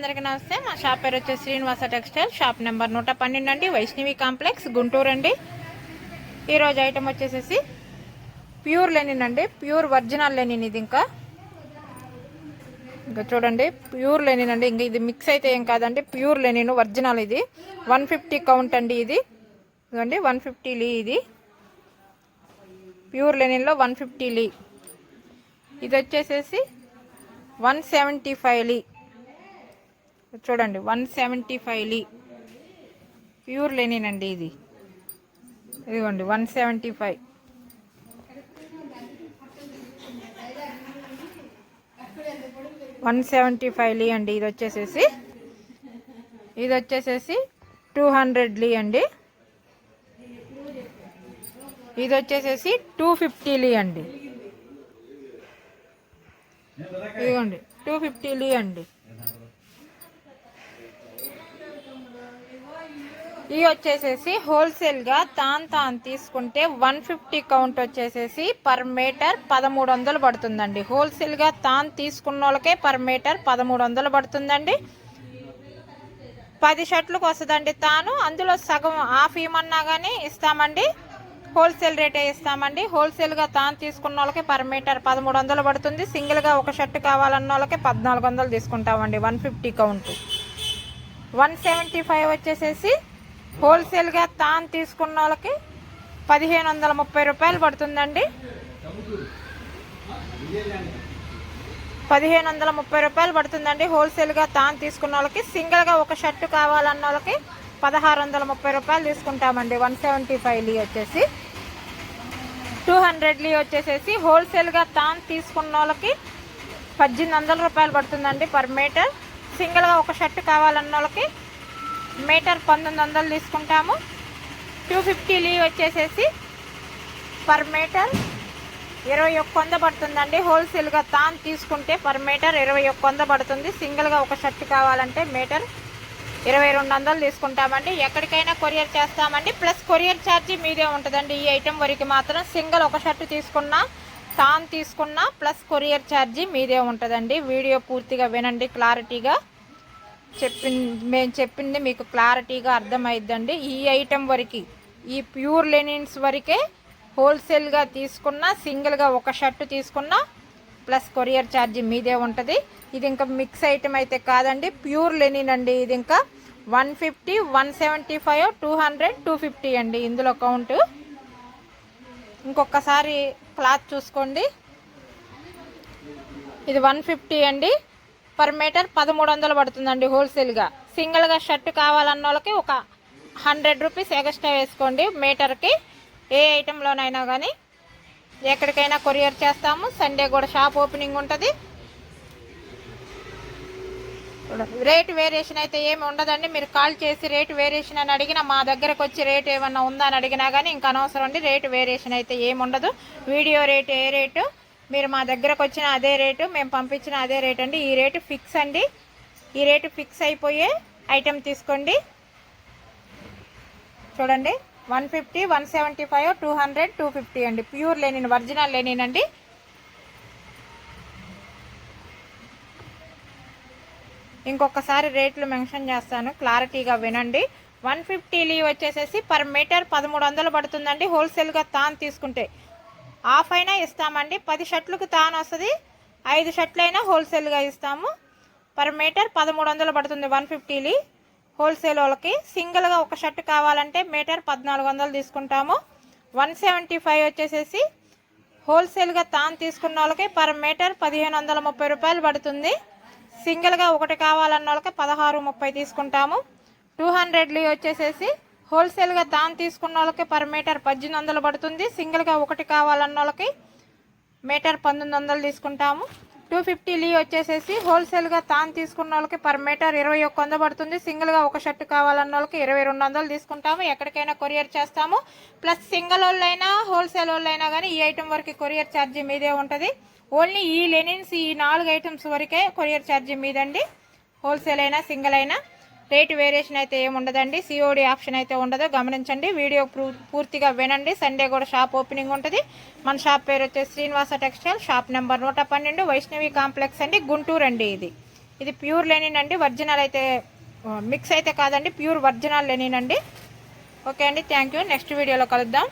అందరికీ నమస్తే. మా షాప్ పేరు వచ్చేసి శ్రీనివాస టెక్స్టైల్, షాప్ నెంబర్ 112 అండి, వైష్ణవి కాంప్లెక్స్, గుంటూరు అండి. ఈరోజు ఐటమ్ వచ్చేసేసి ప్యూర్ లెనిన్ అండి, ప్యూర్ ఒరిజినల్ లెనిన్. ఇది ఇంకా చూడండి, ప్యూర్ లెనిన్ అండి. ఇంకా ఇది మిక్స్ అయితే ఏం కాదండి, ప్యూర్ లెనిన్ ఒరిజినల్. ఇది 150 కౌంట్ అండి. ఇది ఇదండి 150 లీ. ఇది ప్యూర్ లెనిన్లో 150 లీ. ఇది వచ్చేసేసి 175 లీ. చూడండి 175 లీ ప్యూర్ లెనిన్ అండి. ఇది ఇదిగోండి 175. లీ అండి. ఇది వచ్చేసేసి 200 లీ అండి. ఇది వచ్చేసేసి 250 లీ అండి. ఇదిగోండి 250 లీ అండి. ఇవి వచ్చేసేసి హోల్సేల్గా తాన్ తీసుకుంటే 150 కౌంట్ వచ్చేసేసి పర్ మీటర్ 1300 పడుతుందండి. హోల్సేల్గా తాన్ తీసుకున్న వాళ్ళకే పర్ మీటర్ 1300 పడుతుందండి. 10 షర్ట్లకు వస్తుందండి తాను. అందులో సగం హాఫ్ ఇవ్వమన్నా కానీ ఇస్తామండి, హోల్సేల్ రేటే ఇస్తామండి. హోల్సేల్గా తాను తీసుకున్న వాళ్ళకి పర్ మీటర్ 1300 పడుతుంది. సింగిల్గా ఒక షర్ట్ కావాలన్న వాళ్ళకి 1400 తీసుకుంటామండి. 150 కౌంట్. 175 వచ్చేసేసి హోల్సేల్గా తాను తీసుకున్న వాళ్ళకి 1530 రూపాయలు పడుతుందండి. 1530 రూపాయలు పడుతుందండి హోల్సేల్గా తాను తీసుకున్న వాళ్ళకి. సింగిల్గా ఒక షర్టు కావాలన్న వాళ్ళకి 1630 రూపాయలు తీసుకుంటామండి. 175 లీ వచ్చేసి 200 లీ వచ్చేసేసి హోల్సేల్గా తాను తీసుకున్న వాళ్ళకి 1800 రూపాయలు పడుతుందండి పర్ మీటర్. సింగిల్గా ఒక షర్టు కావాలన్న వాళ్ళకి మీటర్ 1900 తీసుకుంటాము. 250 లీ వచ్చేసేసి పర్ మీటర్ 2100 పడుతుందండి. హోల్సేల్గా తాను తీసుకుంటే పర్ మీటర్ 2100 పడుతుంది. సింగిల్గా ఒక షర్ట్ కావాలంటే మీటర్ 2200 తీసుకుంటామండి. ఎక్కడికైనా కొరియర్ చేస్తామండి, ప్లస్ కొరియర్ ఛార్జీ మీదే ఉంటుందండి. ఈ ఐటెం వరకు మాత్రం సింగిల్ ఒక షర్ట్ తీసుకున్నా తాను తీసుకున్నా ప్లస్ కొరియర్ ఛార్జీ మీదే ఉంటుందండి. వీడియో పూర్తిగా వినండి, క్లారిటీగా మేము చెప్పింది మీకు క్లారిటీగా అర్థమైద్దండి. ఈ ఐటెం వరకు, ఈ ప్యూర్ లెనిన్స్ వరకే హోల్సేల్గా తీసుకున్నా సింగిల్గా ఒక షర్టు తీసుకున్నా ప్లస్ కొరియర్ ఛార్జీ మీదే ఉంటుంది. ఇది ఇంకా మిక్స్ ఐటెం అయితే కాదండి, ప్యూర్ లెనిన్ అండి. ఇది ఇంకా 150, 175, 200, 250 అండి ఇందులో కౌంట్. ఇంకొకసారి క్లాత్ చూసుకోండి. ఇది 150 అండి. పర్ మీటర్ 1300 పడుతుందండి హోల్సేల్గా. సింగిల్గా షర్ట్ కావాలన్న వాళ్ళకి ఒక 100 రూపీస్ ఎక్స్ట్రా వేసుకోండి మీటర్కి. ఏ ఐటెంలోనైనా కానీ ఎక్కడికైనా కొరియర్ చేస్తాము. సండే కూడా షాప్ ఓపెనింగ్ ఉంటుంది. రేట్ వేరియేషన్ అయితే ఏమి ఉండదండి. మీరు కాల్ చేసి రేట్ వేరియేషన్ అని అడిగినా, మా దగ్గరకు వచ్చి రేట్ ఏమన్నా ఉందా అని అడిగినా కానీ ఇంకా అనవసరం అండి. రేట్ వేరియేషన్ అయితే ఏమి ఉండదు. వీడియో రేటు ఏ రేటు, మీరు మా దగ్గరకు వచ్చిన అదే రేటు, మేము పంపించిన అదే రేట్ అండి. ఈ రేటు ఫిక్స్ అండి. ఈ రేటు ఫిక్స్ అయిపోయే ఐటెం తీసుకోండి. చూడండి 150, 175, 200, 250 అండి. ప్యూర్ లెనిన్, ఒరిజినల్ లెనిన్ అండి. ఇంకొకసారి రేట్లు మెన్షన్ చేస్తాను, క్లారిటీగా వినండి. 150 లీ వచ్చేసేసి పర్ మీటర్ 1300 పడుతుందండి. హోల్సేల్గా తాను తీసుకుంటే హాఫ్ అయినా ఇస్తామండి. 10 షర్ట్లకు తాను వస్తుంది, 5 షర్ట్లు అయినా హోల్సేల్గా ఇస్తాము. పర్ మీటర్ 1300 పడుతుంది 150 లీ హోల్సేల్ వాళ్ళకి. సింగిల్గా ఒక షర్ట్ కావాలంటే మీటర్ 1400 తీసుకుంటాము. 175 వచ్చేసేసి హోల్సేల్గా తాను తీసుకున్న వాళ్ళకి పర్ మీటర్ 1530 రూపాయలు పడుతుంది. సింగిల్గా ఒకటి కావాలన్న వాళ్ళకి 1630 తీసుకుంటాము. 200 లీ వచ్చేసేసి హోల్సేల్గా తాను తీసుకున్న వాళ్ళకి పర్ మీటర్ 1800 పడుతుంది. సింగిల్గా ఒకటి కావాలన్న వాళ్ళకి మీటర్ 1900 తీసుకుంటాము. 250 లీ వచ్చేసేసి హోల్సేల్గా తాను తీసుకున్న వాళ్ళకి పర్ మీటర్ 2100 పడుతుంది. సింగిల్గా ఒక షర్ట్ కావాలన్న వాళ్ళకి 2200 తీసుకుంటాము. ఎక్కడికైనా కొరియర్ చేస్తాము. ప్లస్ సింగిల్ వాళ్ళైనా హోల్సేల్ వాళ్ళైనా కానీ ఈ ఐటెం వరకు కొరియర్ ఛార్జీ మీదే ఉంటుంది. ఓన్లీ ఈ లెనిన్స్, ఈ 4 ఐటమ్స్ వరకే కొరియర్ ఛార్జీ మీదండి. హోల్సేల్ అయినా సింగిల్ అయినా రేటు వేరియేషన్ అయితే ఏమి ఉండదండి. సిఓడి ఆప్షన్ అయితే ఉండదు, గమనించండి. వీడియో పూర్తిగా వినండి. సండే కూడా షాప్ ఓపెనింగ్ ఉంటుంది. మన షాప్ పేరు వచ్చేసి Srinivasa textile, shop number 112, Vaishnavi complex అండి, గుంటూరు అండి. ఇది ఇది ప్యూర్ లెనిన్ అండి, ఒరిజినల్ అయితే మిక్స్ అయితే కాదండి, ప్యూర్ ఒరిజినల్ లెనిన్ అండి. ఓకే అండి, థ్యాంక్ యూ. నెక్స్ట్ వీడియోలో కలుద్దాం.